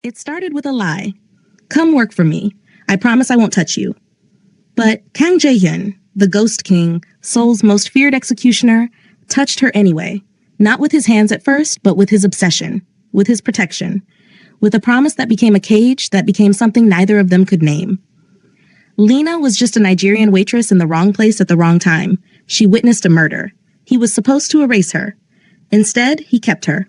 It started with a lie. Come work for me. I promise I won't touch you. But Kang Jae-hyun, the Ghost King, Seoul's most feared executioner, touched her anyway. Not with his hands at first, but with his obsession, with his protection, with a promise that became a cage that became something neither of them could name. Lena was just a Nigerian waitress in the wrong place at the wrong time. She witnessed a murder. He was supposed to erase her. Instead, he kept her.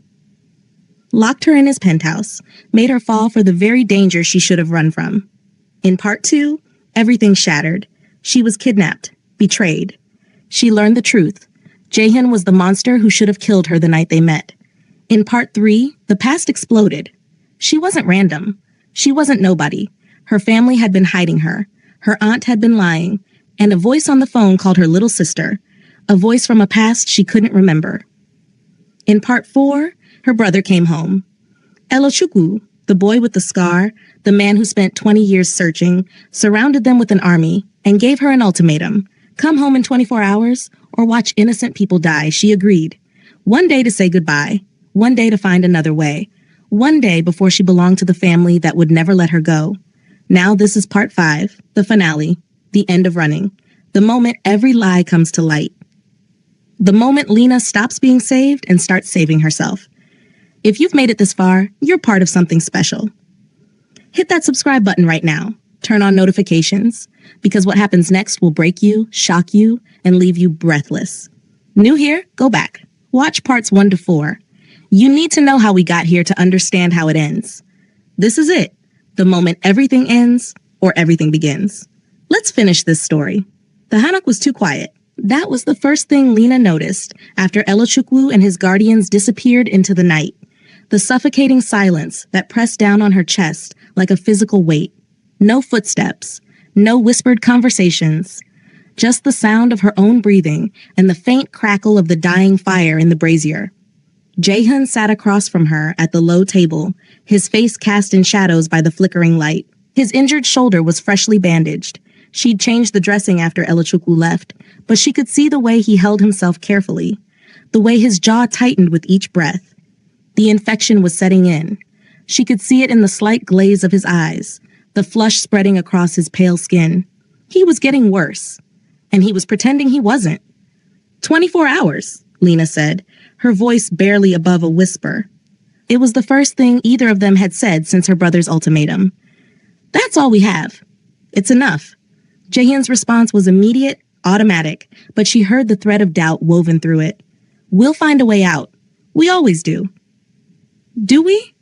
Locked her in his penthouse, made her fall for the very danger she should have run from. In part 2, everything shattered. She was kidnapped, betrayed. She learned the truth. Jae-hyun was the monster who should have killed her the night they met. In part 3, the past exploded. She wasn't random. She wasn't nobody. Her family had been hiding her. Her aunt had been lying, and a voice on the phone called her little sister, a voice from a past she couldn't remember. In part 4, her brother came home. Elochukwu, the boy with the scar, the man who spent 20 years searching, surrounded them with an army and gave her an ultimatum. Come home in 24 hours or watch innocent people die, she agreed. One day to say goodbye, one day to find another way, one day before she belonged to the family that would never let her go. Now this is part 5, the finale, the end of running, the moment every lie comes to light. The moment Lena stops being saved and starts saving herself. If you've made it this far, you're part of something special. Hit that subscribe button right now. Turn on notifications, because what happens next will break you, shock you, and leave you breathless. New here? Go back. Watch parts 1 to 4. You need to know how we got here to understand how it ends. This is it. The moment everything ends or everything begins. Let's finish this story. The Hanok was too quiet. That was the first thing Lena noticed after Elochukwu and his guardians disappeared into the night. The suffocating silence that pressed down on her chest like a physical weight. No footsteps, no whispered conversations, just the sound of her own breathing and the faint crackle of the dying fire in the brazier. Jae-hyun sat across from her at the low table, his face cast in shadows by the flickering light. His injured shoulder was freshly bandaged. She'd changed the dressing after Elochukwu left, but she could see the way he held himself carefully, the way his jaw tightened with each breath. The infection was setting in. She could see it in the slight glaze of his eyes, the flush spreading across his pale skin. He was getting worse, and he was pretending he wasn't. 24 hours, Lena said, her voice barely above a whisper. It was the first thing either of them had said since her brother's ultimatum. That's all we have. It's enough. Jae-hyun's response was immediate, automatic, but she heard the thread of doubt woven through it. We'll find a way out. We always do. Do we?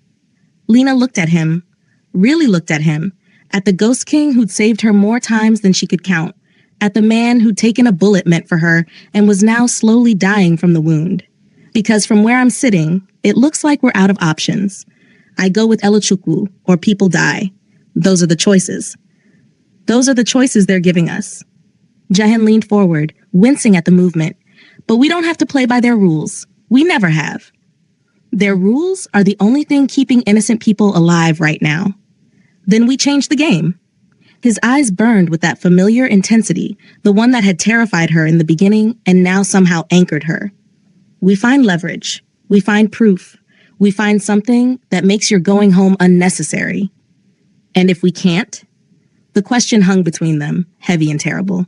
Lena looked at him, really looked at him, at the Ghost King who'd saved her more times than she could count, at the man who'd taken a bullet meant for her and was now slowly dying from the wound. Because from where I'm sitting, it looks like we're out of options. I go with Elochukwu, or people die. Those are the choices. Those are the choices they're giving us. Jae-hyun leaned forward, wincing at the movement. But we don't have to play by their rules. We never have. Their rules are the only thing keeping innocent people alive right now. Then we change the game. His eyes burned with that familiar intensity, the one that had terrified her in the beginning and now somehow anchored her. We find leverage. We find proof. We find something that makes your going home unnecessary. And if we can't? The question hung between them, heavy and terrible.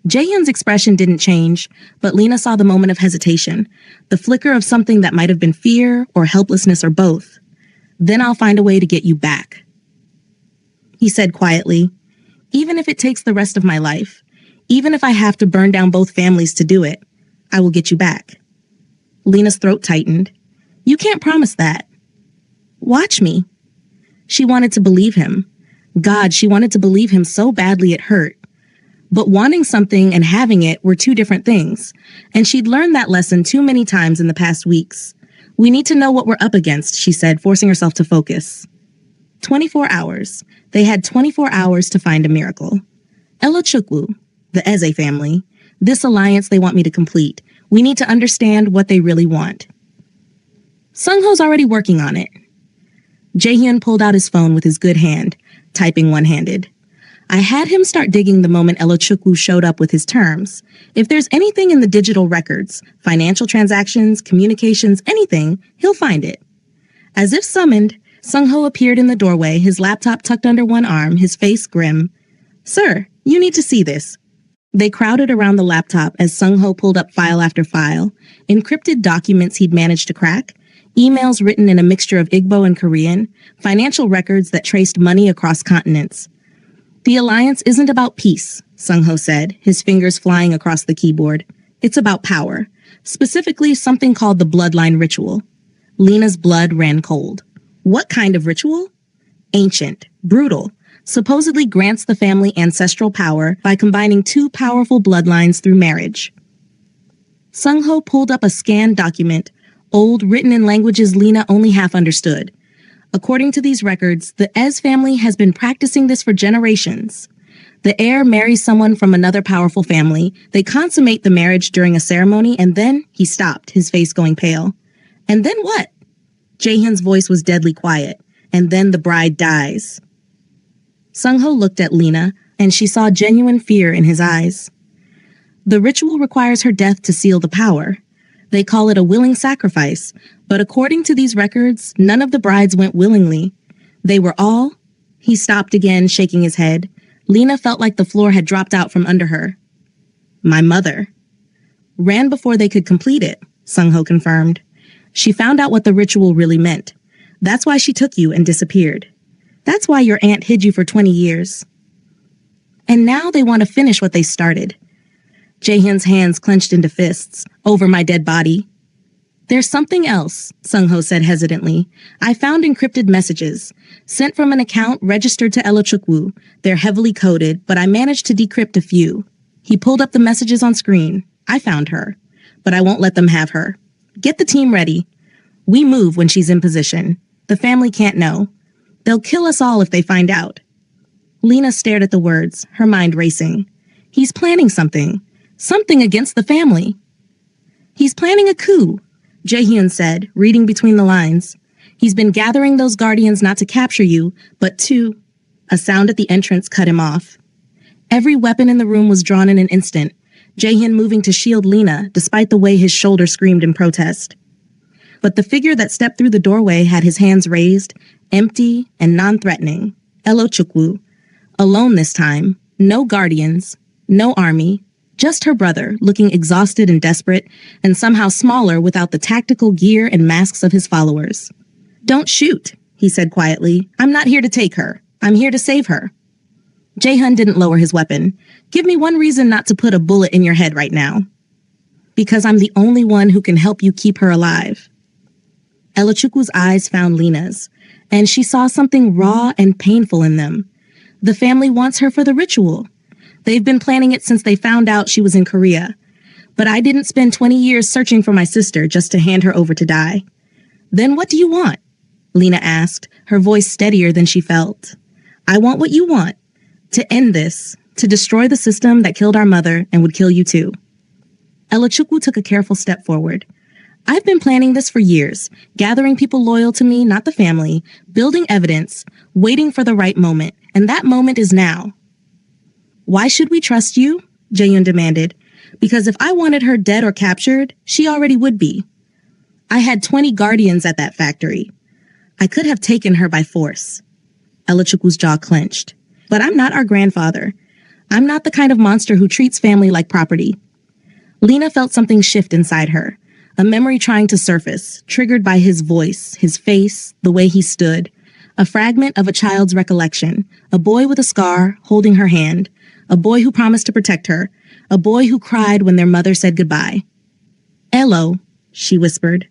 Jae-hyun's expression didn't change, but Lena saw the moment of hesitation, the flicker of something that might have been fear or helplessness or both. Then I'll find a way to get you back. He said quietly, even if it takes the rest of my life, even if I have to burn down both families to do it, I will get you back. Lena's throat tightened. You can't promise that. Watch me. She wanted to believe him. God, she wanted to believe him so badly it hurt. But wanting something and having it were two different things, and she'd learned that lesson too many times in the past weeks. We need to know what we're up against, she said, forcing herself to focus. 24 hours. They had 24 hours to find a miracle. Elochukwu, the Eze family, this alliance they want me to complete. We need to understand what they really want. Sungho's already working on it. Jae-hyun pulled out his phone with his good hand, typing one-handed. I had him start digging the moment Elochukwu showed up with his terms. If there's anything in the digital records, financial transactions, communications, anything, he'll find it. As if summoned, Sung-ho appeared in the doorway, his laptop tucked under one arm, his face grim. "Sir, you need to see this." They crowded around the laptop as Sung-ho pulled up file after file, encrypted documents he'd managed to crack, emails written in a mixture of Igbo and Korean, financial records that traced money across continents. "The alliance isn't about peace," Sung-ho said, his fingers flying across the keyboard. "It's about power, specifically something called the bloodline ritual." Lena's blood ran cold. "What kind of ritual?" "Ancient, brutal, supposedly grants the family ancestral power by combining two powerful bloodlines through marriage." Sung-ho pulled up a scanned document, old, written in languages Lena only half understood. According to these records, the Ez family has been practicing this for generations. The heir marries someone from another powerful family, they consummate the marriage during a ceremony, and then he stopped, his face going pale. "And then what?" Jaehyun's voice was deadly quiet. "And then the bride dies." Sung-ho looked at Lena, and she saw genuine fear in his eyes. "The ritual requires her death to seal the power. They call it a willing sacrifice, but according to these records, none of the brides went willingly. They were all..." He stopped again, shaking his head. Lena felt like the floor had dropped out from under her. "My mother." "Ran before they could complete it," Sung-ho confirmed. "She found out what the ritual really meant. That's why she took you and disappeared. That's why your aunt hid you for 20 years. And now they want to finish what they started." Jaehyun's hands clenched into fists. "Over my dead body." "There's something else," Sung-ho said hesitantly. "I found encrypted messages, sent from an account registered to Elochukwu. They're heavily coded, but I managed to decrypt a few." He pulled up the messages on screen. "I found her, but I won't let them have her. Get the team ready. We move when she's in position. The family can't know. They'll kill us all if they find out." Lena stared at the words, her mind racing. "He's planning something. Something against the family." "He's planning a coup," Jaehyun said, reading between the lines. "He's been gathering those guardians not to capture you, but to..." A sound at the entrance cut him off. Every weapon in the room was drawn in an instant, Jaehyun moving to shield Lena, despite the way his shoulder screamed in protest. But the figure that stepped through the doorway had his hands raised, empty and non-threatening. Elochukwu. Alone this time. No guardians. No army. Just her brother, looking exhausted and desperate, and somehow smaller without the tactical gear and masks of his followers. "Don't shoot," he said quietly. "I'm not here to take her. I'm here to save her." Jaehyun didn't lower his weapon. "Give me one reason not to put a bullet in your head right now." "Because I'm the only one who can help you keep her alive." Elochukwu's eyes found Lena's, and she saw something raw and painful in them. The family wants her for the ritual. They've been planning it since they found out she was in Korea. But I didn't spend 20 years searching for my sister just to hand her over to die. "Then what do you want?" Lena asked, her voice steadier than she felt. "I want what you want. To end this. To destroy the system that killed our mother and would kill you too." Elochukwu took a careful step forward. "I've been planning this for years, gathering people loyal to me, not the family, building evidence, waiting for the right moment, and that moment is now." "Why should we trust you?" Jaehyun demanded. "Because if I wanted her dead or captured, she already would be. I had 20 guardians at that factory. I could have taken her by force." Elochukwu's jaw clenched. "But I'm not our grandfather. I'm not the kind of monster who treats family like property." Lena felt something shift inside her, a memory trying to surface, triggered by his voice, his face, the way he stood. A fragment of a child's recollection, a boy with a scar holding her hand, a boy who promised to protect her, a boy who cried when their mother said goodbye. "Elo," she whispered.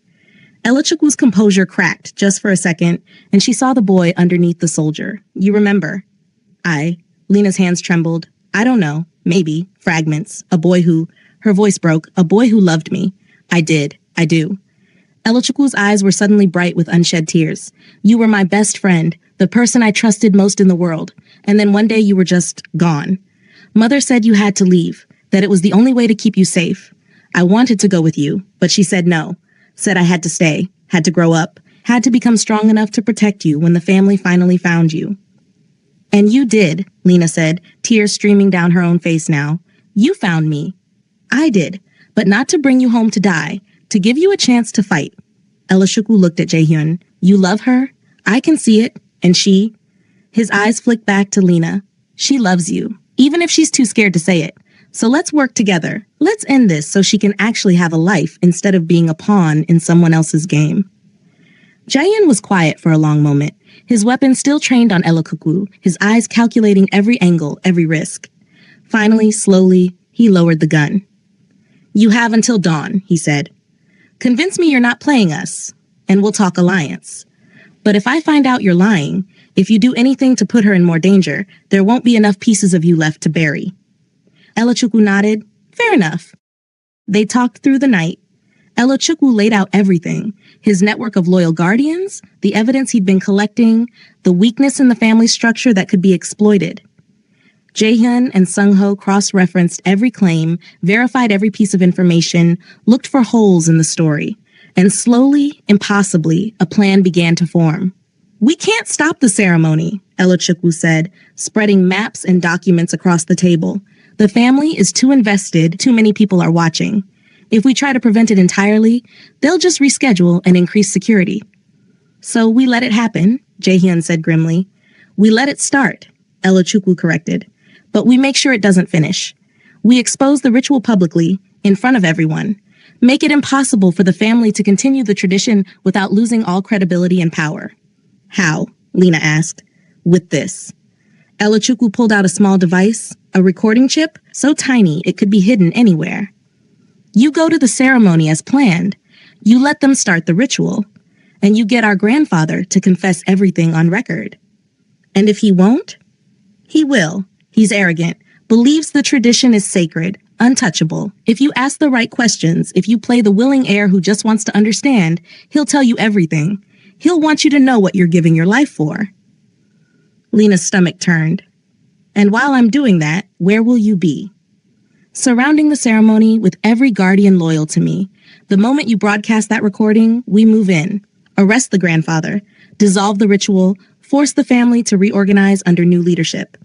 Elochukwu's composure cracked just for a second, and she saw the boy underneath the soldier. "You remember?" Lena's hands trembled. "I don't know. Maybe. Fragments. A boy who..." Her voice broke. "A boy who loved me. I did. I do." Elochukwu's eyes were suddenly bright with unshed tears. "You were my best friend, the person I trusted most in the world. And then one day you were just gone. Mother said you had to leave, that it was the only way to keep you safe. I wanted to go with you, but she said no. Said I had to stay, had to grow up, had to become strong enough to protect you when the family finally found you." "And you did," Lena said, tears streaming down her own face now. "You found me." "I did, but not to bring you home to die, to give you a chance to fight." Elochukwu looked at Jaehyun. "You love her? I can see it, and his eyes flicked back to Lena. She loves you, even if she's too scared to say it. So let's work together. Let's end this so she can actually have a life instead of being a pawn in someone else's game. Jaehyun was quiet for a long moment, his weapon still trained on Elokuku, his eyes calculating every angle, every risk. Finally, slowly, he lowered the gun. You have until dawn, he said. Convince me you're not playing us, and we'll talk alliance. But if I find out you're lying, if you do anything to put her in more danger, there won't be enough pieces of you left to bury. Elochukwu nodded. Fair enough. They talked through the night. Elochukwu laid out everything, his network of loyal guardians, the evidence he'd been collecting, the weakness in the family structure that could be exploited. Jaehyun and Sung-ho cross-referenced every claim, verified every piece of information, looked for holes in the story. And slowly, impossibly, a plan began to form. We can't stop the ceremony, Elochukwu said, spreading maps and documents across the table. The family is too invested, too many people are watching. If we try to prevent it entirely, they'll just reschedule and increase security. So we let it happen, Jaehyun said grimly. We let it start, Elochukwu corrected. But we make sure it doesn't finish. We expose the ritual publicly, in front of everyone. Make it impossible for the family to continue the tradition without losing all credibility and power. How? Lena asked. With this. Elochukwu pulled out a small device, a recording chip, so tiny it could be hidden anywhere. You go to the ceremony as planned. You let them start the ritual. And you get our grandfather to confess everything on record. And if he won't? He will. He's arrogant, believes the tradition is sacred, untouchable. If you ask the right questions, if you play the willing heir who just wants to understand, he'll tell you everything. He'll want you to know what you're giving your life for. Lena's stomach turned. And while I'm doing that, where will you be? Surrounding the ceremony with every guardian loyal to me. The moment you broadcast that recording, we move in. Arrest the grandfather, dissolve the ritual, force the family to reorganize under new leadership.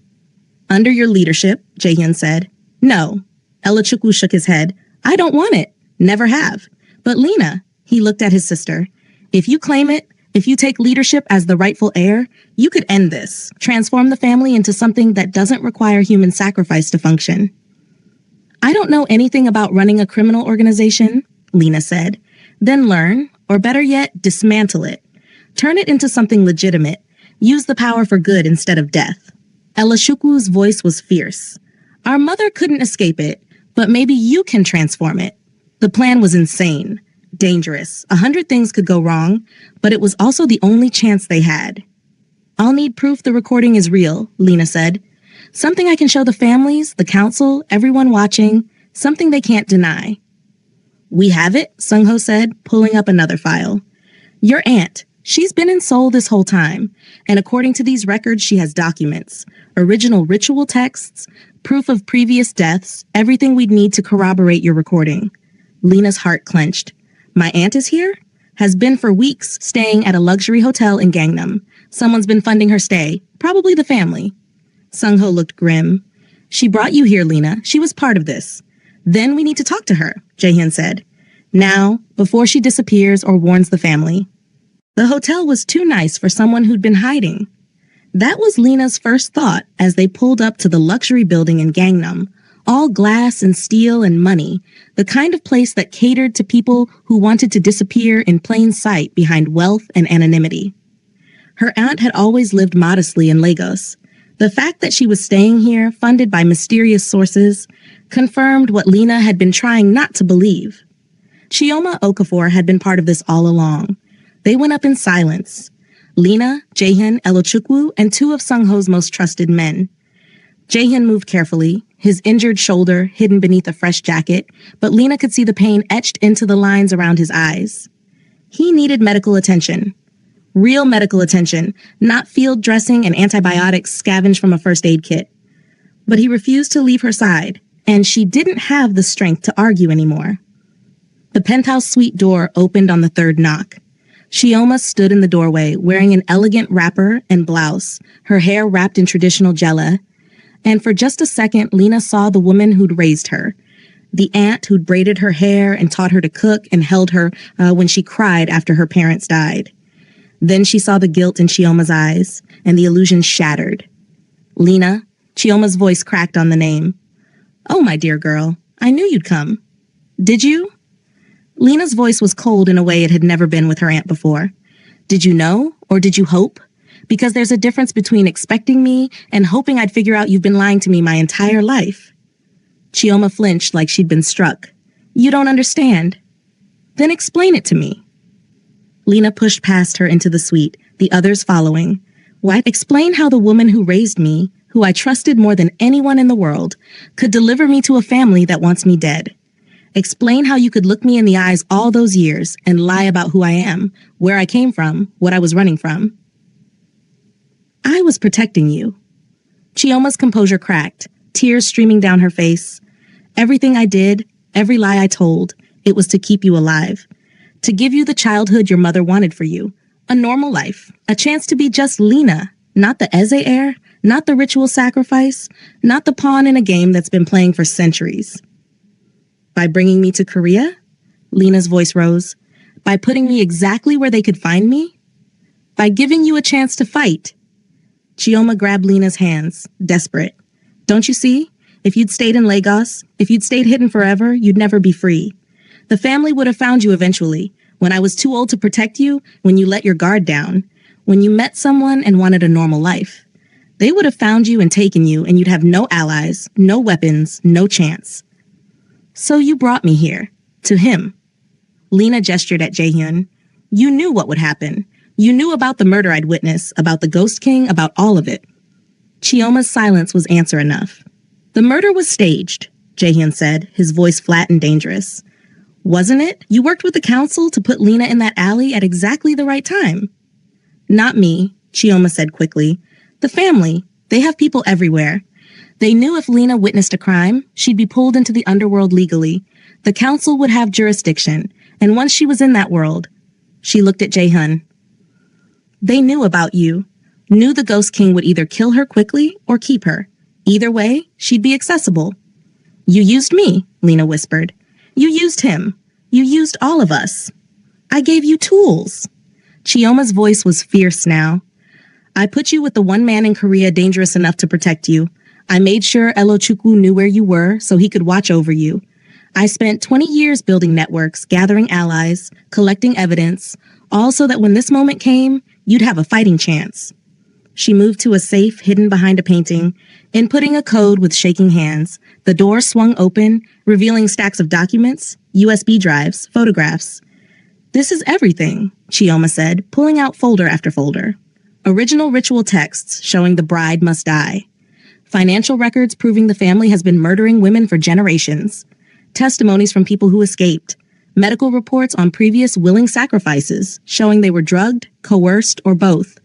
Under your leadership, Jaehyun said. No. Elochukwu shook his head. I don't want it. Never have. But Lena, he looked at his sister. If you claim it, if you take leadership as the rightful heir, you could end this, transform the family into something that doesn't require human sacrifice to function. I don't know anything about running a criminal organization, Lena said. Then learn, or better yet, dismantle it. Turn it into something legitimate. Use the power for good instead of death. Elochukwu's voice was fierce. Our mother couldn't escape it, but maybe you can transform it. The plan was insane, dangerous. 100 things could go wrong, but it was also the only chance they had. I'll need proof the recording is real, Lena said. Something I can show the families, the council, everyone watching, something they can't deny. We have it, Sung-ho said, pulling up another file. Your aunt. She's been in Seoul this whole time, and according to these records, she has documents, original ritual texts, proof of previous deaths, everything we'd need to corroborate your recording. Lena's heart clenched. My aunt is here? Has been for weeks, staying at a luxury hotel in Gangnam. Someone's been funding her stay, probably the family. Sung-ho looked grim. She brought you here, Lena. She was part of this. Then we need to talk to her, Jaehyun said. Now, before she disappears or warns the family. The hotel was too nice for someone who'd been hiding. That was Lena's first thought as they pulled up to the luxury building in Gangnam, all glass and steel and money, the kind of place that catered to people who wanted to disappear in plain sight behind wealth and anonymity. Her aunt had always lived modestly in Lagos. The fact that she was staying here, funded by mysterious sources, confirmed what Lena had been trying not to believe. Chioma Okafor had been part of this all along. They went up in silence. Lena, Jaehyun, Elochukwu, and two of Sung-ho's most trusted men. Jaehyun moved carefully, his injured shoulder hidden beneath a fresh jacket, but Lena could see the pain etched into the lines around his eyes. He needed medical attention. Real medical attention, not field dressing and antibiotics scavenged from a first aid kit. But he refused to leave her side, and she didn't have the strength to argue anymore. The penthouse suite door opened on the third knock. Chioma stood in the doorway, wearing an elegant wrapper and blouse, her hair wrapped in traditional jella. And for just a second, Lena saw the woman who'd raised her, the aunt who'd braided her hair and taught her to cook and held her when she cried after her parents died. Then she saw the guilt in Chioma's eyes, and the illusion shattered. Lena, Chioma's voice cracked on the name. Oh, my dear girl, I knew you'd come. Did you? Lena's voice was cold in a way it had never been with her aunt before. Did you know, or did you hope? Because there's a difference between expecting me and hoping I'd figure out you've been lying to me my entire life. Chioma flinched like she'd been struck. You don't understand. Then explain it to me. Lena pushed past her into the suite, the others following. Why explain how the woman who raised me, who I trusted more than anyone in the world, could deliver me to a family that wants me dead. Explain how you could look me in the eyes all those years and lie about who I am, where I came from, what I was running from. I was protecting you. Chioma's composure cracked, tears streaming down her face. Everything I did, every lie I told, it was to keep you alive. To give you the childhood your mother wanted for you. A normal life. A chance to be just Lena. Not the Eze heir. Not the ritual sacrifice. Not the pawn in a game that's been playing for centuries. By bringing me to Korea? Lena's voice rose. By putting me exactly where they could find me? By giving you a chance to fight? Chioma grabbed Lena's hands, desperate. Don't you see? If you'd stayed in Lagos, if you'd stayed hidden forever, you'd never be free. The family would have found you eventually, when I was too old to protect you, when you let your guard down, when you met someone and wanted a normal life. They would have found you and taken you, and you'd have no allies, no weapons, no chance. So you brought me here, to him. Lena gestured at Jaehyun. You knew what would happen. You knew about the murder I'd witnessed, about the Ghost King, about all of it. Chioma's silence was answer enough. The murder was staged, Jaehyun said, his voice flat and dangerous. Wasn't it? You worked with the council to put Lena in that alley at exactly the right time. Not me, Chioma said quickly. The family. They have people everywhere. They knew if Lena witnessed a crime, she'd be pulled into the underworld legally. The council would have jurisdiction, and once she was in that world, she looked at Jaehyun. They knew about you, knew the Ghost King would either kill her quickly or keep her. Either way, she'd be accessible. You used me, Lena whispered. You used him. You used all of us. I gave you tools. Chioma's voice was fierce now. I put you with the one man in Korea dangerous enough to protect you. I made sure Elochukwu knew where you were so he could watch over you. I spent 20 years building networks, gathering allies, collecting evidence, all so that when this moment came, you'd have a fighting chance. She moved to a safe hidden behind a painting. Inputting a code with shaking hands, the door swung open, revealing stacks of documents, USB drives, photographs. This is everything, Chioma said, pulling out folder after folder. Original ritual texts showing the bride must die. Financial records proving the family has been murdering women for generations. Testimonies from people who escaped. Medical reports on previous willing sacrifices showing they were drugged, coerced, or both.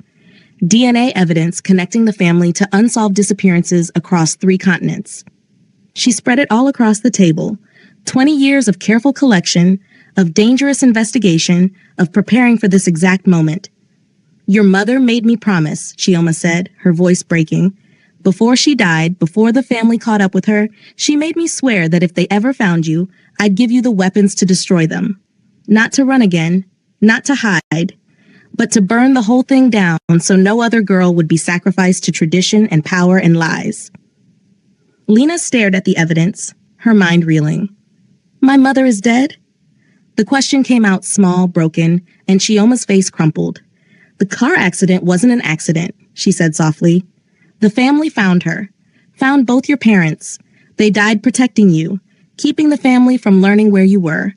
DNA evidence connecting the family to unsolved disappearances across 3 continents. She spread it all across the table. 20 years of careful collection, of dangerous investigation, of preparing for this exact moment. Your mother made me promise, Chioma said, her voice breaking. Before she died, before the family caught up with her, she made me swear that if they ever found you, I'd give you the weapons to destroy them. Not to run again, not to hide, but to burn the whole thing down so no other girl would be sacrificed to tradition and power and lies. Lena stared at the evidence, her mind reeling. My mother is dead? The question came out small, broken, and Chioma's face crumpled. The car accident wasn't an accident, she said softly. The family found her, found both your parents. They died protecting you, keeping the family from learning where you were.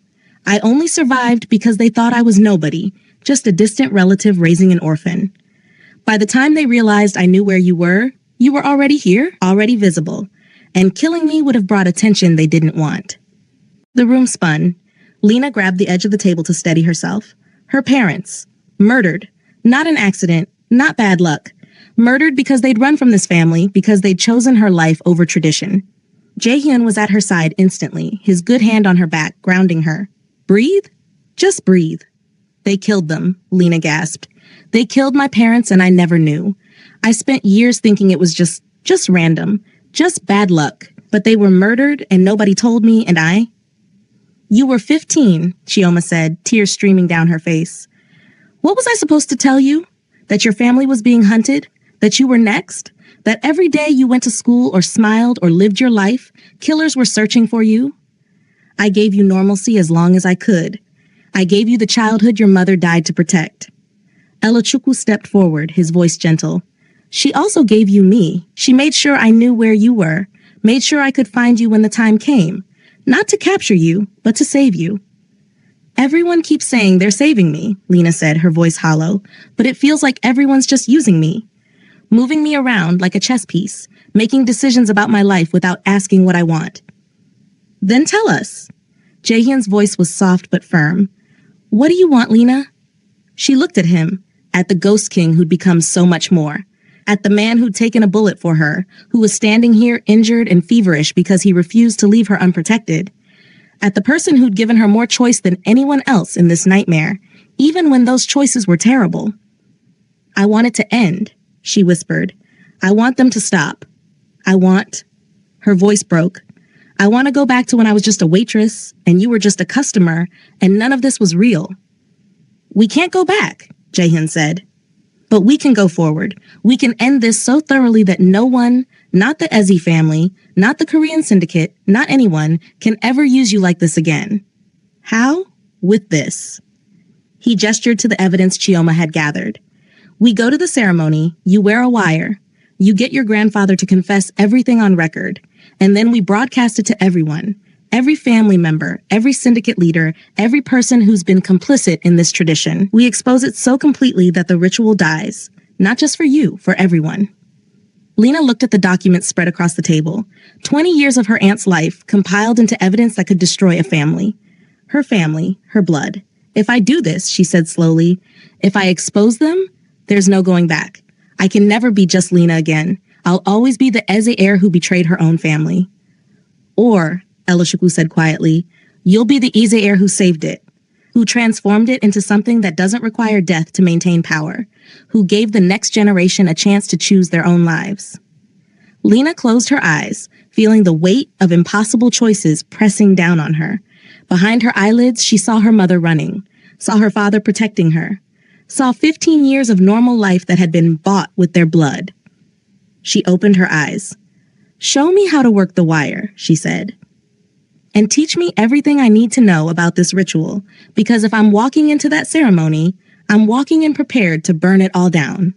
I only survived because they thought I was nobody, just a distant relative raising an orphan. By the time they realized I knew where you were already here, already visible, and killing me would have brought attention they didn't want. The room spun. Lena grabbed the edge of the table to steady herself. Her parents, murdered, not an accident, not bad luck, murdered because they'd run from this family, because they'd chosen her life over tradition. Jaehyun was at her side instantly, his good hand on her back, grounding her. Breathe? Just breathe. They killed them, Lena gasped. They killed my parents and I never knew. I spent years thinking it was just random, just bad luck. But they were murdered and nobody told me and I... You were 15, Chioma said, tears streaming down her face. What was I supposed to tell you? That your family was being hunted? That you were next? That every day you went to school or smiled or lived your life, killers were searching for you? I gave you normalcy as long as I could. I gave you the childhood your mother died to protect. Elachukwu stepped forward, his voice gentle. She also gave you me. She made sure I knew where you were, made sure I could find you when the time came. Not to capture you, but to save you. Everyone keeps saying they're saving me, Lena said, her voice hollow, but it feels like everyone's just using me. Moving me around like a chess piece, making decisions about my life without asking what I want. Then tell us. Jaehyun's voice was soft but firm. What do you want, Lena? She looked at him, at the Ghost King who'd become so much more, at the man who'd taken a bullet for her, who was standing here injured and feverish because he refused to leave her unprotected, at the person who'd given her more choice than anyone else in this nightmare, even when those choices were terrible. I want it to end, she whispered. I want them to stop. Her voice broke. I want to go back to when I was just a waitress, and you were just a customer, and none of this was real. We can't go back, Jaehyun said. But we can go forward. We can end this so thoroughly that no one, not the Ezi family, not the Korean syndicate, not anyone, can ever use you like this again. How? With this. He gestured to the evidence Chioma had gathered. We go to the ceremony, you wear a wire, you get your grandfather to confess everything on record, and then we broadcast it to everyone. Every family member, every syndicate leader, every person who's been complicit in this tradition. We expose it so completely that the ritual dies. Not just for you, for everyone. Lena looked at the documents spread across the table. 20 years of her aunt's life, compiled into evidence that could destroy a family. Her family, her blood. If I do this, she said slowly, if I expose them, there's no going back. I can never be just Lena again. I'll always be the Eze heir who betrayed her own family. Or, Elachukwu said quietly, you'll be the Eze heir who saved it, who transformed it into something that doesn't require death to maintain power, who gave the next generation a chance to choose their own lives. Lena closed her eyes, feeling the weight of impossible choices pressing down on her. Behind her eyelids, she saw her mother running, saw her father protecting her, saw 15 years of normal life that had been bought with their blood. She opened her eyes. Show me how to work the wire, she said. And teach me everything I need to know about this ritual, because if I'm walking into that ceremony, I'm walking in prepared to burn it all down.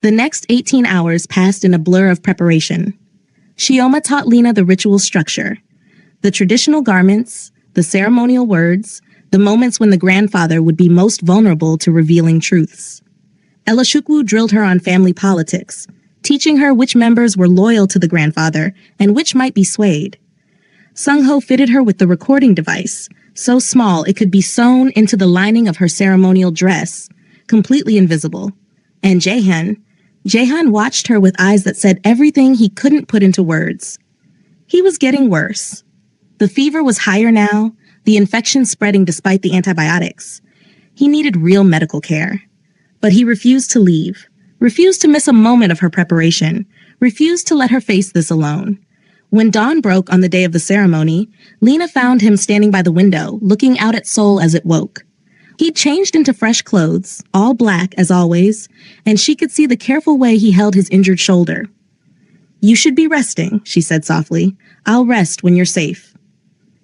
The next 18 hours passed in a blur of preparation. Chioma taught Lena the ritual structure, the traditional garments, the ceremonial words, the moments when the grandfather would be most vulnerable to revealing truths. Elachukwu drilled her on family politics, teaching her which members were loyal to the grandfather and which might be swayed. Sung-ho fitted her with the recording device, so small it could be sewn into the lining of her ceremonial dress, completely invisible. And Jaehyun watched her with eyes that said everything he couldn't put into words. He was getting worse. The fever was higher now, the infection spreading despite the antibiotics. He needed real medical care. But he refused to leave, refused to miss a moment of her preparation, refused to let her face this alone. When dawn broke on the day of the ceremony, Lena found him standing by the window, looking out at Seoul as it woke. He'd changed into fresh clothes, all black as always, and she could see the careful way he held his injured shoulder. You should be resting, she said softly. I'll rest when you're safe.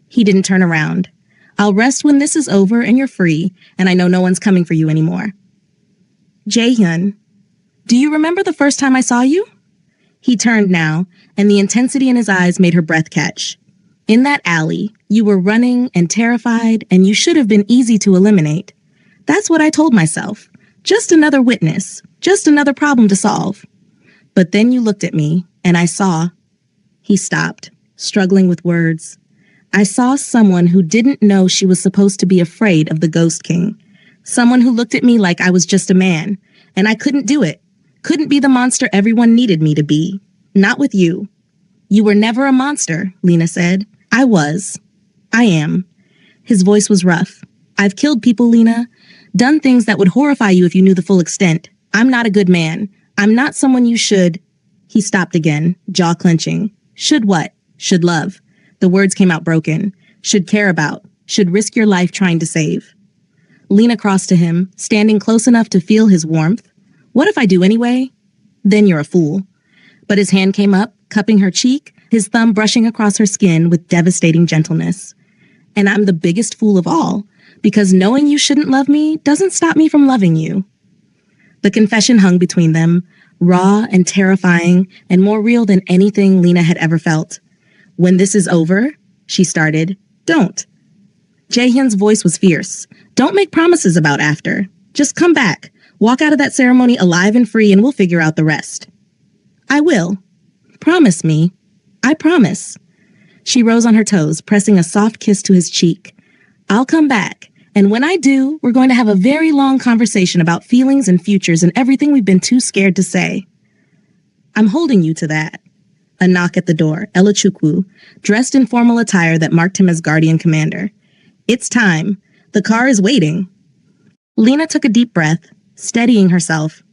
He didn't turn around. I'll rest when this is over and you're free, and I know no one's coming for you anymore. Jaehyun, do you remember the first time I saw you? He turned now, and the intensity in his eyes made her breath catch. In that alley, you were running and terrified, and you should have been easy to eliminate. That's what I told myself. Just another witness, just another problem to solve. But then you looked at me, and I saw. He stopped, struggling with words. I saw someone who didn't know she was supposed to be afraid of the Ghost King. Someone who looked at me like I was just a man, and I couldn't do it. Couldn't be the monster everyone needed me to be. Not with you. You were never a monster, Lena said. I was. I am. His voice was rough. I've killed people, Lena. Done things that would horrify you if you knew the full extent. I'm not a good man. I'm not someone you should. He stopped again, jaw clenching. Should what? Should love. The words came out broken. Should care about. Should risk your life trying to save. Lena crossed to him, standing close enough to feel his warmth. What if I do anyway? Then you're a fool. But his hand came up, cupping her cheek, his thumb brushing across her skin with devastating gentleness. And I'm the biggest fool of all, because knowing you shouldn't love me doesn't stop me from loving you. The confession hung between them, raw and terrifying and more real than anything Lena had ever felt. When this is over, she started, don't. Jaehyun's voice was fierce. Don't make promises about after. Just come back. Walk out of that ceremony alive and free and we'll figure out the rest. I will. Promise me. I promise. She rose on her toes, pressing a soft kiss to his cheek. I'll come back. And when I do, we're going to have a very long conversation about feelings and futures and everything we've been too scared to say. I'm holding you to that. A knock at the door. Ella Chukwu, dressed in formal attire that marked him as guardian commander. It's time. The car is waiting. Lena took a deep breath, steadying herself.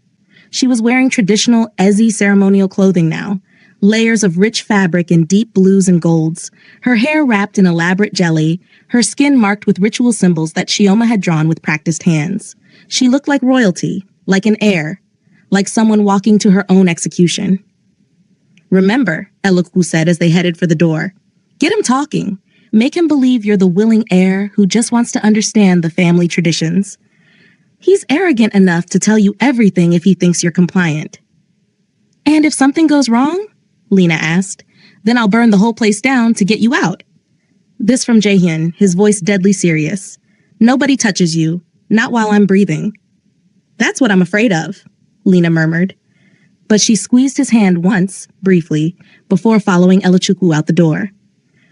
She was wearing traditional Ezi ceremonial clothing now, layers of rich fabric in deep blues and golds, her hair wrapped in elaborate jelly, her skin marked with ritual symbols that Chioma had drawn with practiced hands. She looked like royalty, like an heir, like someone walking to her own execution. Remember, Eloku said as they headed for the door, get him talking. Make him believe you're the willing heir who just wants to understand the family traditions. He's arrogant enough to tell you everything if he thinks you're compliant. And if something goes wrong? Lena asked. Then I'll burn the whole place down to get you out. This from Jaehyun, his voice deadly serious. Nobody touches you, not while I'm breathing. That's what I'm afraid of, Lena murmured. But she squeezed his hand once, briefly, before following Elachukwu out the door.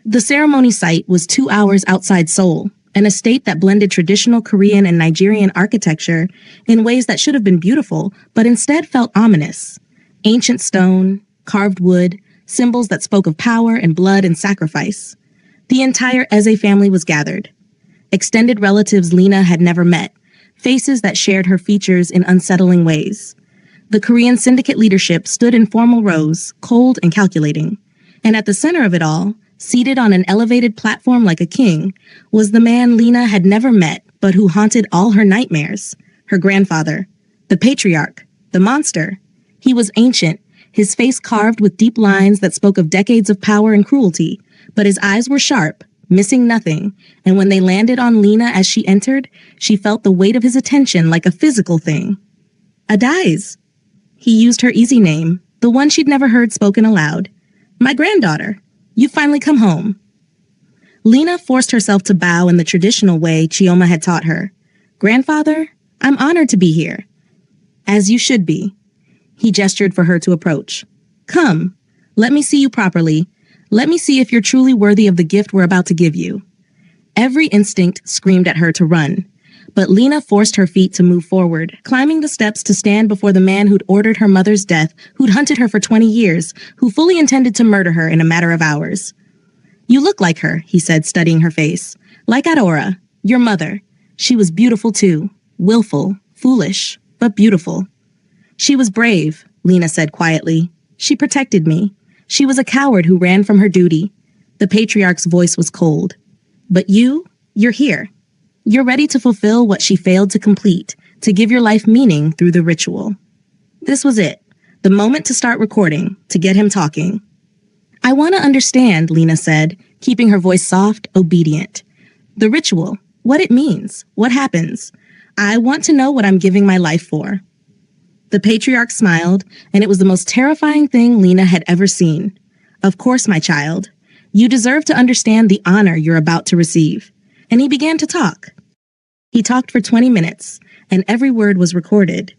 The ceremony site was 2 hours outside Seoul, an estate that blended traditional Korean and Nigerian architecture in ways that should have been beautiful, but instead felt ominous. Ancient stone, carved wood, symbols that spoke of power and blood and sacrifice. The entire Eze family was gathered. Extended relatives Lena had never met, faces that shared her features in unsettling ways. The Korean syndicate leadership stood in formal rows, cold and calculating. And at the center of it all, seated on an elevated platform like a king, was the man Lena had never met but who haunted all her nightmares, her grandfather, the patriarch, the monster. He was ancient, his face carved with deep lines that spoke of decades of power and cruelty, but his eyes were sharp, missing nothing, and when they landed on Lena as she entered, she felt the weight of his attention like a physical thing. Adai's. He used her easy name, the one she'd never heard spoken aloud. My granddaughter. You've finally come home. Lena forced herself to bow in the traditional way Chioma had taught her. Grandfather, I'm honored to be here. As you should be. He gestured for her to approach. Come, let me see you properly. Let me see if you're truly worthy of the gift we're about to give you. Every instinct screamed at her to run, but Lena forced her feet to move forward, climbing the steps to stand before the man who'd ordered her mother's death, who'd hunted her for 20 years, who fully intended to murder her in a matter of hours. You look like her, he said, studying her face. Like Adora, your mother. She was beautiful too. Willful, foolish, but beautiful. She was brave, Lena said quietly. She protected me. She was a coward who ran from her duty. The patriarch's voice was cold. But you're here. You're ready to fulfill what she failed to complete, to give your life meaning through the ritual. This was it, the moment to start recording, to get him talking. I want to understand, Lena said, keeping her voice soft, obedient. The ritual, what it means, what happens. I want to know what I'm giving my life for. The patriarch smiled, and it was the most terrifying thing Lena had ever seen. Of course, my child. You deserve to understand the honor you're about to receive. And he began to talk. He talked for 20 minutes, and every word was recorded.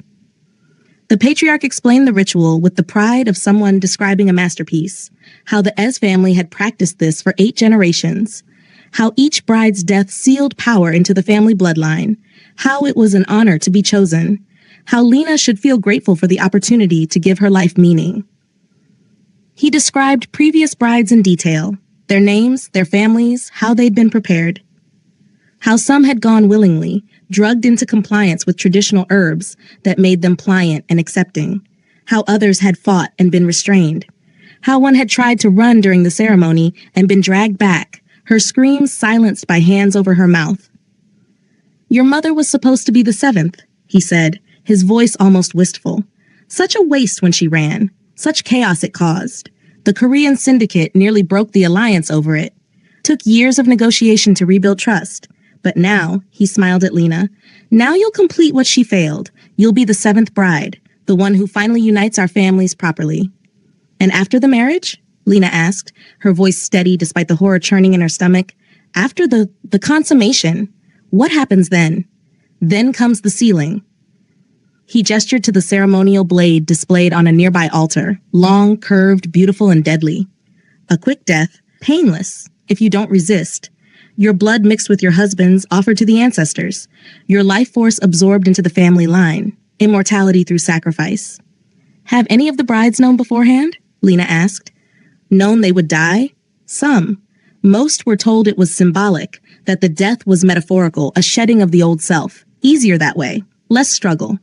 The patriarch explained the ritual with the pride of someone describing a masterpiece, how the Ez family had practiced this for 8 generations, how each bride's death sealed power into the family bloodline, how it was an honor to be chosen, how Lena should feel grateful for the opportunity to give her life meaning. He described previous brides in detail, their names, their families, how they'd been prepared. How some had gone willingly, drugged into compliance with traditional herbs that made them pliant and accepting. How others had fought and been restrained. How one had tried to run during the ceremony and been dragged back, her screams silenced by hands over her mouth. Your mother was supposed to be the seventh, he said, his voice almost wistful. Such a waste when she ran. Such chaos it caused. The Korean syndicate nearly broke the alliance over it. Took years of negotiation to rebuild trust. But now, he smiled at Lena, now you'll complete what she failed. You'll be the seventh bride, the one who finally unites our families properly. And after the marriage? Lena asked, her voice steady despite the horror churning in her stomach. After the consummation, what happens then? Then comes the sealing. He gestured to the ceremonial blade displayed on a nearby altar, long, curved, beautiful, and deadly. A quick death, painless, if you don't resist. Your blood mixed with your husband's offered to the ancestors. Your life force absorbed into the family line. Immortality through sacrifice. Have any of the brides known beforehand? Lena asked. Known they would die? Some. Most were told it was symbolic, that the death was metaphorical, a shedding of the old self. Easier that way. Less struggle.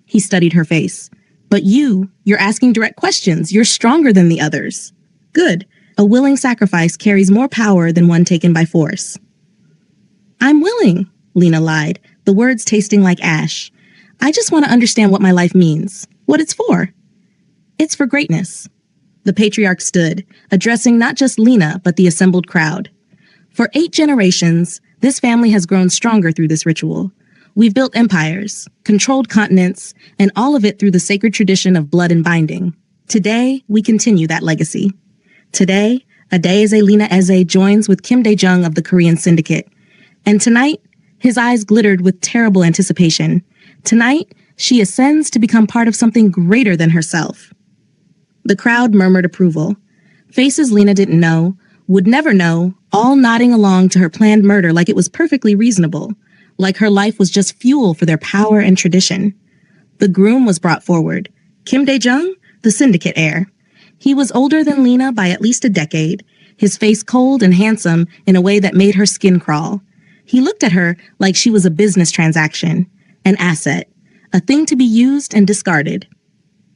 He studied her face. But you're asking direct questions. You're stronger than the others. Good. A willing sacrifice carries more power than one taken by force. I'm willing, Lena lied, the words tasting like ash. I just want to understand what my life means, what it's for. It's for greatness. The patriarch stood, addressing not just Lena, but the assembled crowd. For 8 generations, this family has grown stronger through this ritual. We've built empires, controlled continents, and all of it through the sacred tradition of blood and binding. Today, we continue that legacy. Today, Adeze Lena Eze joins with Kim Dae-jung of the Korean Syndicate. And tonight, his eyes glittered with terrible anticipation. Tonight, she ascends to become part of something greater than herself. The crowd murmured approval. Faces Lena didn't know, would never know, all nodding along to her planned murder like it was perfectly reasonable, like her life was just fuel for their power and tradition. The groom was brought forward. Kim Dae-jung, the syndicate heir. He was older than Lena by at least a decade, his face cold and handsome in a way that made her skin crawl. He looked at her like she was a business transaction, an asset, a thing to be used and discarded.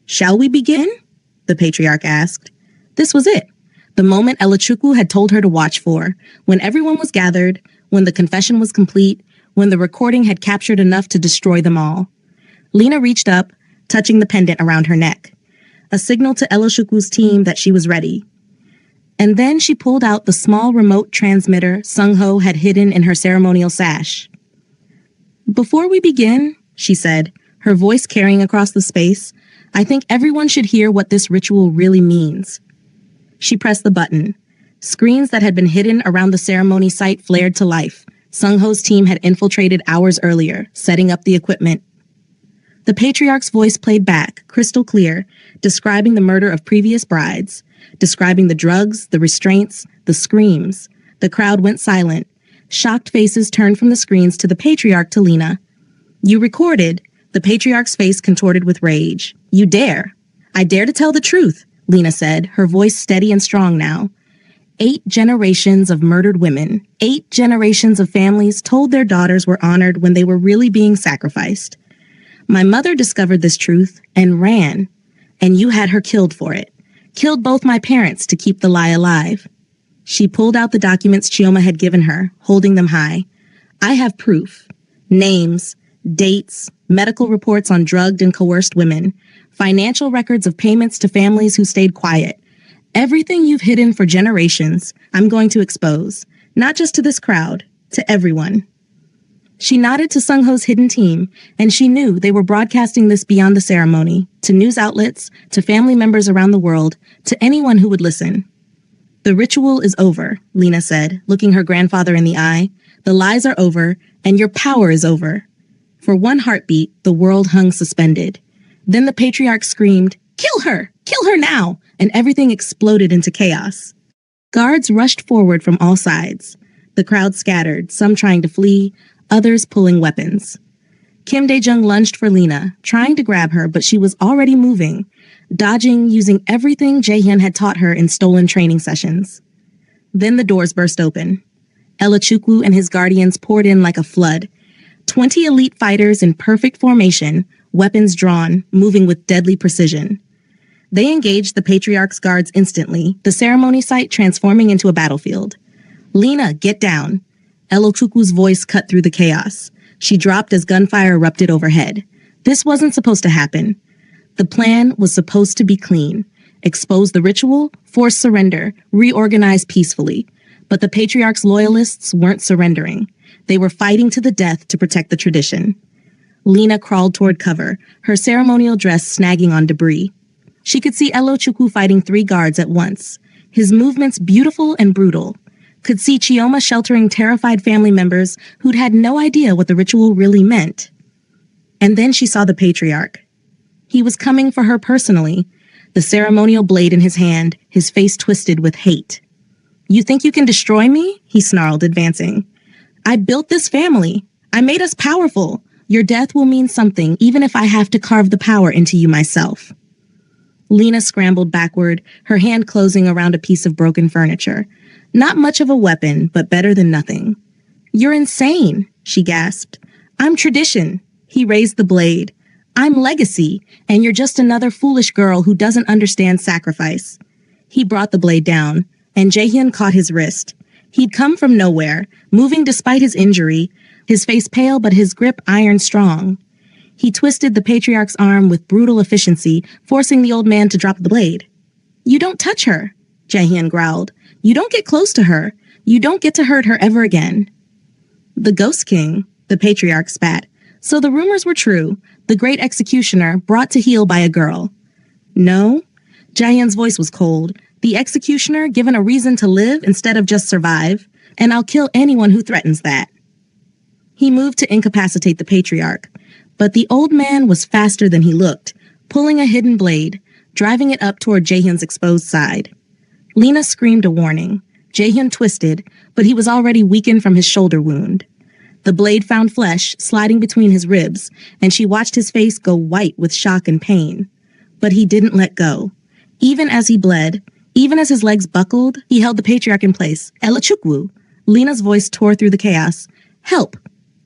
Shall we begin? The patriarch asked. This was it, the moment Elachukwu had told her to watch for, when everyone was gathered, when the confession was complete, when the recording had captured enough to destroy them all. Lena reached up, touching the pendant around her neck, a signal to Elochukwu's team that she was ready. And then she pulled out the small remote transmitter Sung-ho had hidden in her ceremonial sash. Before we begin, she said, her voice carrying across the space, I think everyone should hear what this ritual really means. She pressed the button. Screens that had been hidden around the ceremony site flared to life. Sung-ho's team had infiltrated hours earlier, setting up the equipment. The patriarch's voice played back, crystal clear, describing the murder of previous brides, describing the drugs, the restraints, the screams. The crowd went silent. Shocked faces turned from the screens to the patriarch to Lena. You recorded. The patriarch's face contorted with rage. You dare. I dare to tell the truth, Lena said, her voice steady and strong now. 8 generations of murdered women, 8 generations of families told their daughters were honored when they were really being sacrificed. My mother discovered this truth and ran, and you had her killed for it. Killed both my parents to keep the lie alive. She pulled out the documents Chioma had given her, holding them high. I have proof. Names, dates, medical reports on drugged and coerced women, financial records of payments to families who stayed quiet. Everything you've hidden for generations, I'm going to expose. Not just to this crowd, to everyone. She nodded to Sung-ho's hidden team, and she knew they were broadcasting this beyond the ceremony, to news outlets, to family members around the world, to anyone who would listen. The ritual is over, Lena said, looking her grandfather in the eye. The lies are over, and your power is over. For one heartbeat, the world hung suspended. Then the patriarch screamed, Kill her! Kill her now! And everything exploded into chaos. Guards rushed forward from all sides. The crowd scattered, some trying to flee, others pulling weapons. Kim Dae-jung lunged for Lena, trying to grab her, but she was already moving, dodging, using everything Jae-hyun had taught her in stolen training sessions. Then the doors burst open. Elachukwu and his guardians poured in like a flood. 20 elite fighters in perfect formation, weapons drawn, moving with deadly precision. They engaged the patriarch's guards instantly, the ceremony site transforming into a battlefield. Lena, get down. Elochukwu's voice cut through the chaos. She dropped as gunfire erupted overhead. This wasn't supposed to happen. The plan was supposed to be clean. Expose the ritual, force surrender, reorganize peacefully. But the Patriarch's loyalists weren't surrendering. They were fighting to the death to protect the tradition. Lena crawled toward cover, her ceremonial dress snagging on debris. She could see Elochukwu fighting 3 guards at once, his movements beautiful and brutal. Could see Chioma sheltering terrified family members who'd had no idea what the ritual really meant. And then she saw the Patriarch. He was coming for her personally, the ceremonial blade in his hand, his face twisted with hate. "You think you can destroy me?" he snarled, advancing. "I built this family. I made us powerful. Your death will mean something, even if I have to carve the power into you myself." Lena scrambled backward, her hand closing around a piece of broken furniture. Not much of a weapon, but better than nothing. "You're insane," she gasped. "I'm tradition." He raised the blade. "I'm legacy, and you're just another foolish girl who doesn't understand sacrifice." He brought the blade down, and Jaehyun caught his wrist. He'd come from nowhere, moving despite his injury, his face pale but his grip iron strong. He twisted the Patriarch's arm with brutal efficiency, forcing the old man to drop the blade. "You don't touch her," Jaehyun growled. "You don't get close to her. You don't get to hurt her ever again." "The Ghost King," the Patriarch spat. "So the rumors were true. The great executioner brought to heel by a girl." "No." Jaehyun's voice was cold. "The executioner given a reason to live instead of just survive, and I'll kill anyone who threatens that." He moved to incapacitate the Patriarch, but the old man was faster than he looked, pulling a hidden blade, driving it up toward Jaehyun's exposed side. Lena screamed a warning. Jaehyun twisted, but he was already weakened from his shoulder wound. The blade found flesh, sliding between his ribs, and she watched his face go white with shock and pain. But he didn't let go. Even as he bled, even as his legs buckled, he held the Patriarch in place. "Elochukwu!" Lena's voice tore through the chaos. "Help!"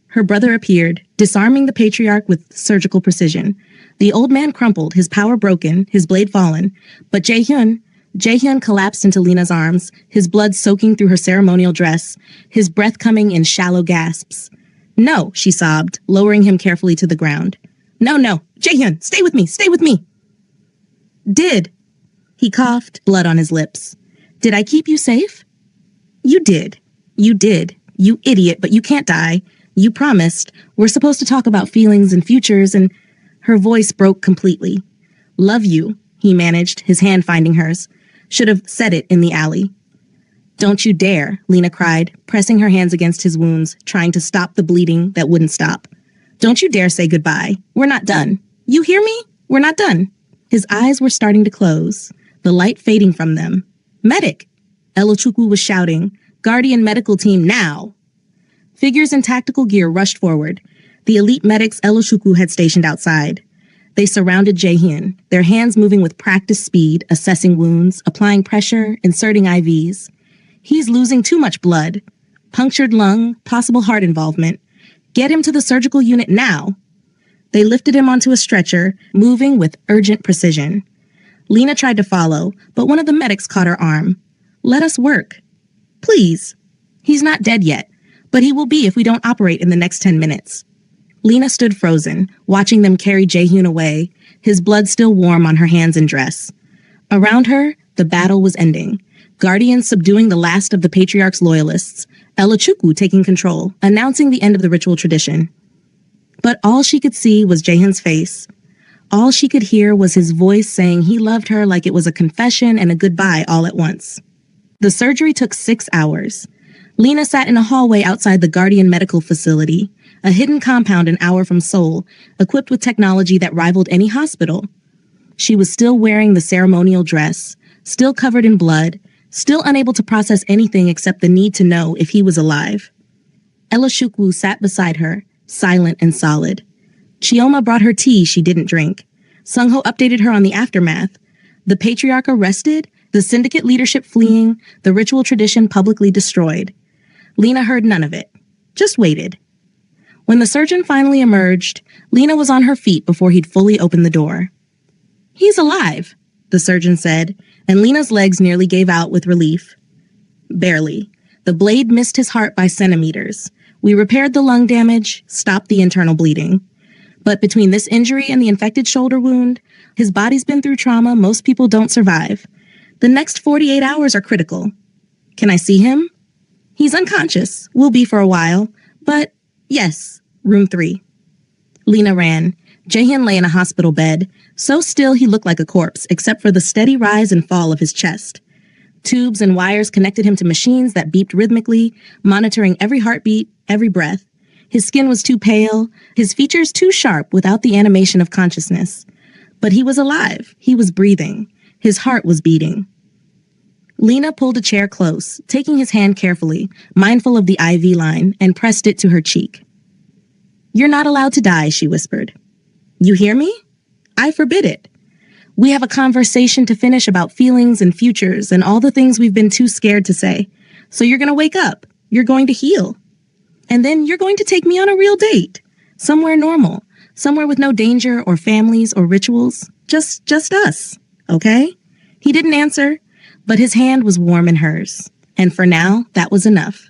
Her brother appeared, disarming the Patriarch with surgical precision. The old man crumpled, his power broken, his blade fallen. But Jaehyun collapsed into Lena's arms, his blood soaking through her ceremonial dress, his breath coming in shallow gasps. "No," she sobbed, lowering him carefully to the ground. "No, Jaehyun, stay with me." "Did." He coughed, blood on his lips. "Did I keep you safe?" You did, you idiot, but you can't die. You promised. We're supposed to talk about feelings and futures," and her voice broke completely. "Love you," he managed, his hand finding hers. Should have said it in the alley. "Don't you dare," Lena cried, pressing her hands against his wounds, trying to stop the bleeding that wouldn't stop. "Don't you dare say goodbye. We're not done. You hear me? We're not done." His eyes were starting to close, the light fading from them. "Medic!" Elochukwu was shouting. "Guardian medical team now!" Figures in tactical gear rushed forward. The elite medics Elochukwu had stationed outside. They surrounded Jaehyun, their hands moving with practiced speed, assessing wounds, applying pressure, inserting IVs. "He's losing too much blood. Punctured lung, possible heart involvement. Get him to the surgical unit now." They lifted him onto a stretcher, moving with urgent precision. Lena tried to follow, but one of the medics caught her arm. "Let us work. Please. He's not dead yet, but he will be if we don't operate in the next 10 minutes. Lena stood frozen, watching them carry Jaehyun away, his blood still warm on her hands and dress. Around her, the battle was ending. Guardians subduing the last of the Patriarch's loyalists, Elochukwu taking control, announcing the end of the ritual tradition. But all she could see was Jaehyun's face. All she could hear was his voice saying he loved her like it was a confession and a goodbye all at once. The surgery took 6 hours. Lena sat in a hallway outside the Guardian Medical Facility, a hidden compound an hour from Seoul, equipped with technology that rivaled any hospital. She was still wearing the ceremonial dress, still covered in blood, still unable to process anything except the need to know if he was alive. Elochukwu sat beside her, silent and solid. Chioma brought her tea she didn't drink. Sungho updated her on the aftermath. The Patriarch arrested, the syndicate leadership fleeing, the ritual tradition publicly destroyed. Lena heard none of it, just waited. When the surgeon finally emerged, Lena was on her feet before he'd fully opened the door. "He's alive," the surgeon said, and Lena's legs nearly gave out with relief. Barely. The blade missed his heart by centimeters. We repaired the lung damage, stopped the internal bleeding. But between this injury and the infected shoulder wound, his body's been through trauma most people don't survive. The next 48 hours are critical. Can I see him? He's unconscious. Will be for a while. But yes, room 3. Lena ran. Jaehyun lay in a hospital bed. So still he looked like a corpse, except for the steady rise and fall of his chest. Tubes and wires connected him to machines that beeped rhythmically, monitoring every heartbeat, every breath. His skin was too pale, his features too sharp without the animation of consciousness. But he was alive. He was breathing. His heart was beating. Lena pulled a chair close, taking his hand carefully, mindful of the IV line, and pressed it to her cheek. "You're not allowed to die," she whispered. "You hear me? I forbid it. We have a conversation to finish about feelings and futures and all the things we've been too scared to say. So you're going to wake up. You're going to heal. And then you're going to take me on a real date. Somewhere normal. Somewhere with no danger or families or rituals. Just us. Okay?" He didn't answer, but his hand was warm in hers. And for now, that was enough.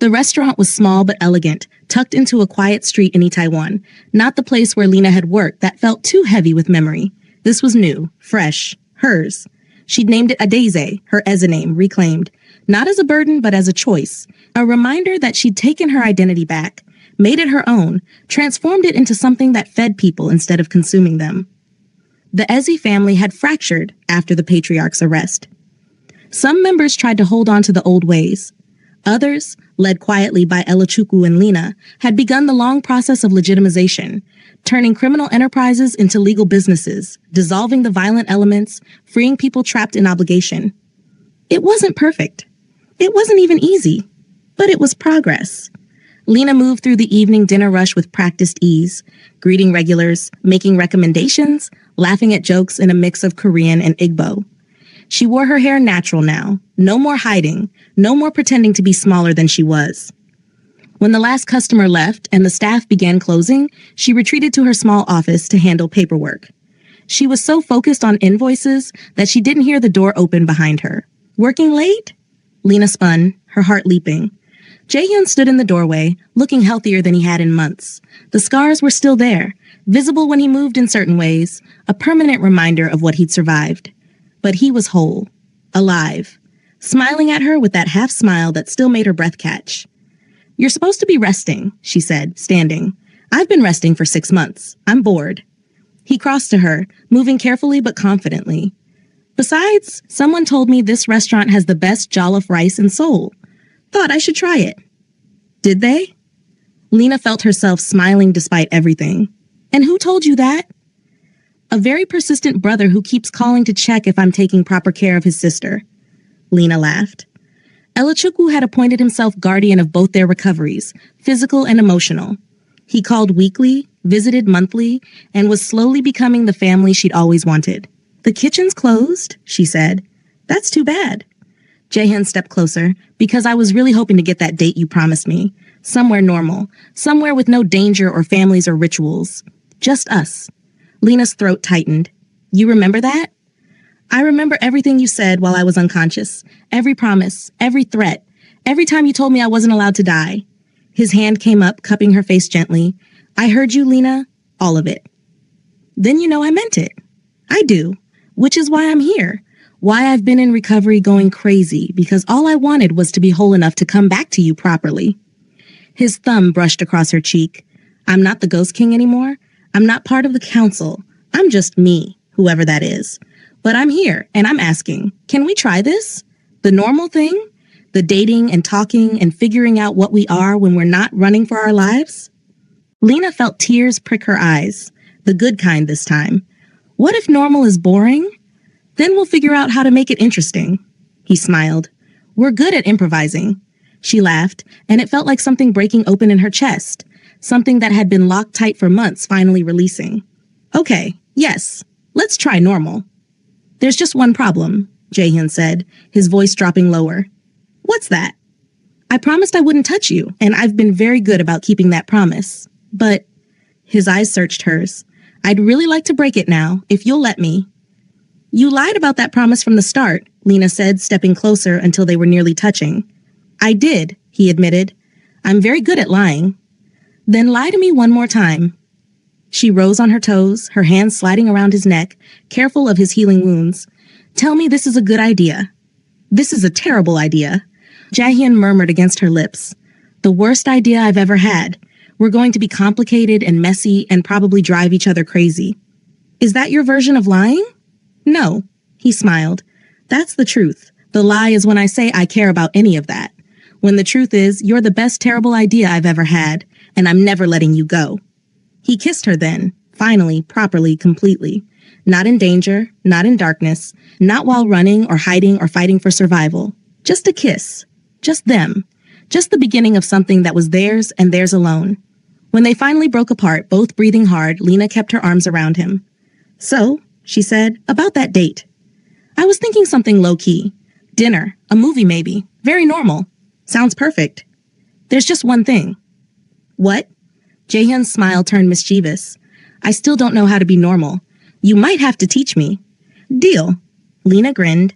The restaurant was small but elegant, tucked into a quiet street in Itaewon, not the place where Lena had worked that felt too heavy with memory. This was new, fresh, hers. She'd named it Adeze, her Eze name, reclaimed, not as a burden but as a choice, a reminder that she'd taken her identity back, made it her own, transformed it into something that fed people instead of consuming them. The Eze family had fractured after the patriarch's arrest. Some members tried to hold on to the old ways. Others, led quietly by Elachukwu and Lena, had begun the long process of legitimization, turning criminal enterprises into legal businesses, dissolving the violent elements, freeing people trapped in obligation. It wasn't perfect. It wasn't even easy, but it was progress. Lena moved through the evening dinner rush with practiced ease, greeting regulars, making recommendations, laughing at jokes in a mix of Korean and Igbo. She wore her hair natural now, no more hiding, no more pretending to be smaller than she was. When the last customer left and the staff began closing, she retreated to her small office to handle paperwork. She was so focused on invoices that she didn't hear the door open behind her. "Working late?" Lena spun, her heart leaping. Jaehyun stood in the doorway, looking healthier than he had in months. The scars were still there, visible when he moved in certain ways, a permanent reminder of what he'd survived. But he was whole, alive, smiling at her with that half smile that still made her breath catch. "You're supposed to be resting," she said, standing. "I've been resting for 6 months. I'm bored." He crossed to her, moving carefully but confidently. "Besides, someone told me this restaurant has the best jollof rice in Seoul. Thought I should try it." "Did they?" Lena felt herself smiling despite everything. "And who told you that?" "A very persistent brother who keeps calling to check if I'm taking proper care of his sister." Lena laughed. Elachukwu had appointed himself guardian of both their recoveries, physical and emotional. He called weekly, visited monthly, and was slowly becoming the family she'd always wanted. "The kitchen's closed," she said. "That's too bad." Jaehyun stepped closer, "Because I was really hoping to get that date you promised me. Somewhere normal, somewhere with no danger or families or rituals. Just us." Lena's throat tightened. "You remember that?" "I remember everything you said while I was unconscious. Every promise, every threat, every time you told me I wasn't allowed to die." His hand came up, cupping her face gently. "I heard you, Lena. All of it." "Then you know I meant it." "I do. Which is why I'm here. Why I've been in recovery going crazy, because all I wanted was to be whole enough to come back to you properly." His thumb brushed across her cheek. "I'm not the Ghost King anymore. I'm not part of the council. I'm just me, whoever that is. But I'm here, and I'm asking, can we try this? The normal thing? The dating and talking and figuring out what we are when we're not running for our lives?" Lena felt tears prick her eyes, the good kind this time. "What if normal is boring? Then we'll figure out how to make it interesting." He smiled. "We're good at improvising." She laughed, and it felt like something breaking open in her chest, something that had been locked tight for months finally releasing. "Okay, yes, let's try normal." "There's just one problem," Jaehyun said, his voice dropping lower. "What's that?" "I promised I wouldn't touch you, and I've been very good about keeping that promise. But," his eyes searched hers, "I'd really like to break it now, if you'll let me." "You lied about that promise from the start," Lena said, stepping closer until they were nearly touching. "I did," he admitted. I'm very good at lying. Then lie to me one more time. She rose on her toes, her hands sliding around his neck, careful of his healing wounds. Tell me this is a good idea. This is a terrible idea. Jaehyun murmured against her lips. The worst idea I've ever had. We're going to be complicated and messy and probably drive each other crazy. Is that your version of lying? No, he smiled. That's the truth. The lie is when I say I care about any of that. When the truth is, you're the best terrible idea I've ever had, and I'm never letting you go. He kissed her then, finally, properly, completely. Not in danger, not in darkness, not while running or hiding or fighting for survival. Just a kiss. Just them. Just the beginning of something that was theirs and theirs alone. When they finally broke apart, both breathing hard, Lena kept her arms around him. So, she said, about that date. I was thinking something low-key. Dinner, a movie maybe. Very normal. Sounds perfect. There's just one thing. What? Jaehyun's smile turned mischievous. I still don't know how to be normal. You might have to teach me. Deal. Lena grinned.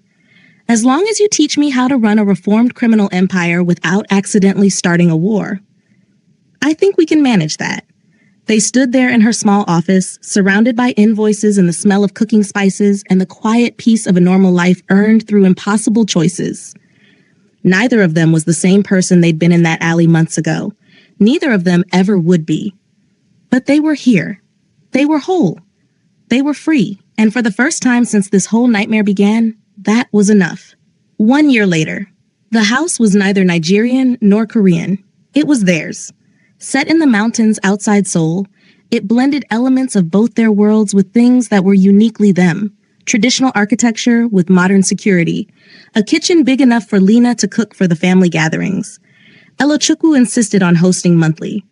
As long as you teach me how to run a reformed criminal empire without accidentally starting a war. I think we can manage that. They stood there in her small office, surrounded by invoices and the smell of cooking spices and the quiet peace of a normal life earned through impossible choices. Neither of them was the same person they'd been in that alley months ago. Neither of them ever would be. But they were here. They were whole. They were free. And for the first time since this whole nightmare began, that was enough. 1 year later, the house was neither Nigerian nor Korean. It was theirs. Set in the mountains outside Seoul, it blended elements of both their worlds with things that were uniquely them. Traditional architecture with modern security. A kitchen big enough for Lena to cook for the family gatherings. Elochukwu insisted on hosting monthly.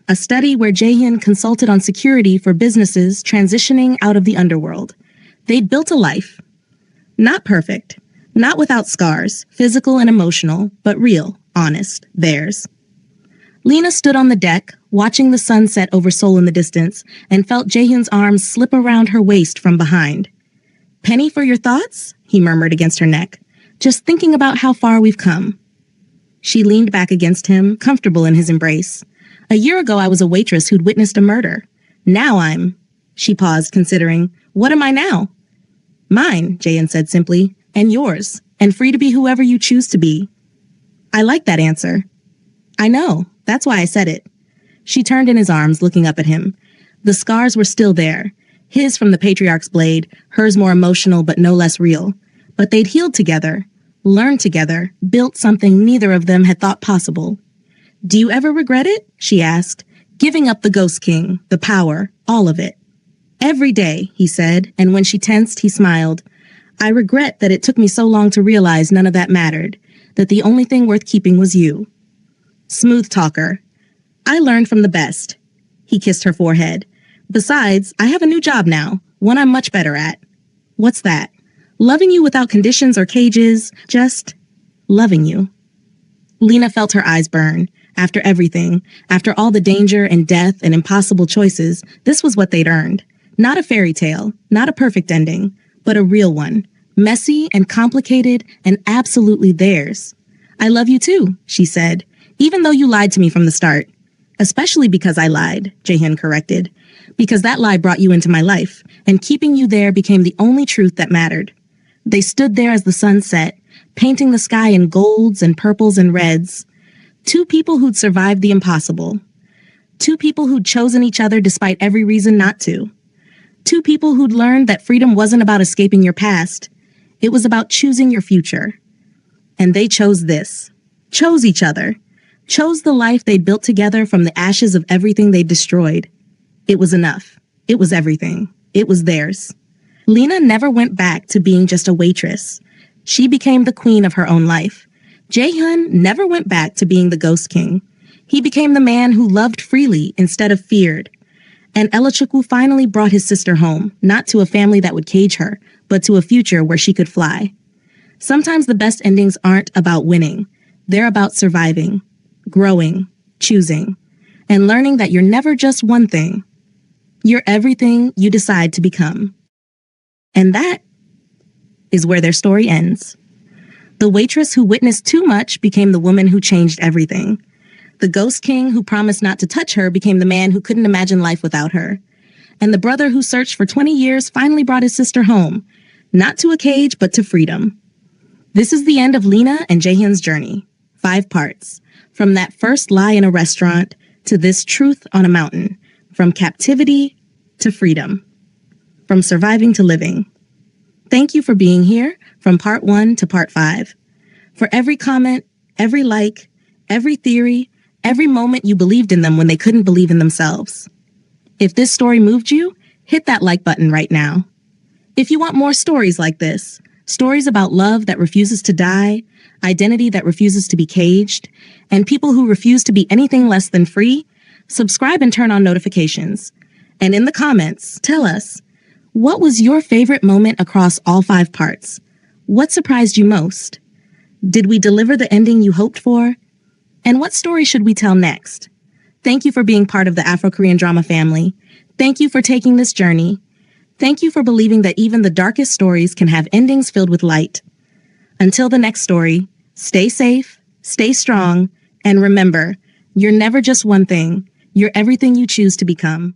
A study where Jaehyun consulted on security for businesses transitioning out of the underworld. They'd built a life. Not perfect. Not without scars, physical and emotional, but real, honest, theirs. Lena stood on the deck, watching the sun set over Seoul in the distance, and felt Jaehyun's arms slip around her waist from behind. Penny for your thoughts? He murmured against her neck. Just thinking about how far we've come. She leaned back against him, comfortable in his embrace. A year ago, I was a waitress who'd witnessed a murder. Now I'm... She paused, considering. What am I now? Mine, Jaehyun said simply, and yours, and free to be whoever you choose to be. I like that answer. I know. That's why I said it. She turned in his arms, looking up at him. The scars were still there. His from the patriarch's blade, hers more emotional but no less real. But they'd healed together, learned together, built something neither of them had thought possible. Do you ever regret it? She asked. Giving up the Ghost King, the power, all of it. Every day, he said, and when she tensed, he smiled. I regret that it took me so long to realize none of that mattered, that the only thing worth keeping was you. Smooth talker. I learned from the best. He kissed her forehead. Besides, I have a new job now, one I'm much better at. What's that? Loving you without conditions or cages, just loving you. Lena felt her eyes burn. After everything, after all the danger and death and impossible choices, this was what they'd earned. Not a fairy tale, not a perfect ending, but a real one. Messy and complicated and absolutely theirs. I love you too, she said. Even though you lied to me from the start. Especially because I lied, Jaehyun corrected. Because that lie brought you into my life, and keeping you there became the only truth that mattered. They stood there as the sun set, painting the sky in golds and purples and reds. Two people who'd survived the impossible. Two people who'd chosen each other despite every reason not to. Two people who'd learned that freedom wasn't about escaping your past. It was about choosing your future. And they chose this. Chose each other. Chose the life they'd built together from the ashes of everything they'd destroyed. It was enough. It was everything. It was theirs. Lena never went back to being just a waitress. She became the queen of her own life. Jaehyun never went back to being the Ghost King. He became the man who loved freely instead of feared. And Elochukwu finally brought his sister home, not to a family that would cage her, but to a future where she could fly. Sometimes the best endings aren't about winning. They're about surviving. Growing, choosing, and learning that you're never just one thing. You're everything you decide to become. And that is where their story ends. The waitress who witnessed too much became the woman who changed everything. The ghost king who promised not to touch her became the man who couldn't imagine life without her. And the brother who searched for 20 years finally brought his sister home, not to a cage, but to freedom. This is the end of Lena and Jaehyun's journey. 5 parts. From that first lie in a restaurant to this truth on a mountain. From captivity to freedom. From surviving to living. Thank you for being here from part 1 to part 5. For every comment, every like, every theory, every moment you believed in them when they couldn't believe in themselves. If this story moved you, hit that like button right now. If you want more stories like this, stories about love that refuses to die, identity that refuses to be caged, and people who refuse to be anything less than free, subscribe and turn on notifications. And in the comments, tell us, what was your favorite moment across all 5 parts? What surprised you most? Did we deliver the ending you hoped for? And what story should we tell next? Thank you for being part of the Afro-Korean drama family. Thank you for taking this journey. Thank you for believing that even the darkest stories can have endings filled with light. Until the next story, stay safe, stay strong, and remember, you're never just one thing. You're everything you choose to become.